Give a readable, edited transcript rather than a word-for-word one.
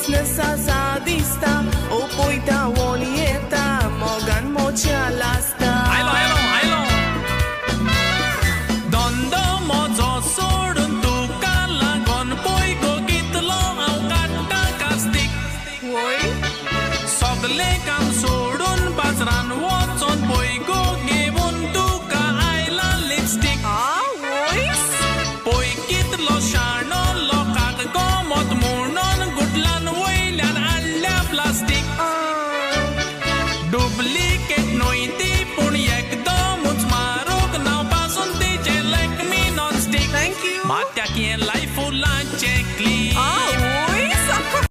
बिझनेसाचा दिसता ओपोयता वोन येता मोगान मोच्या लासता आयलो आयलो आयलो धंदो म्हजो सोडून तुका लागोन पळय गो कितलो हांव काडटा कास्तीक वय सगलें काम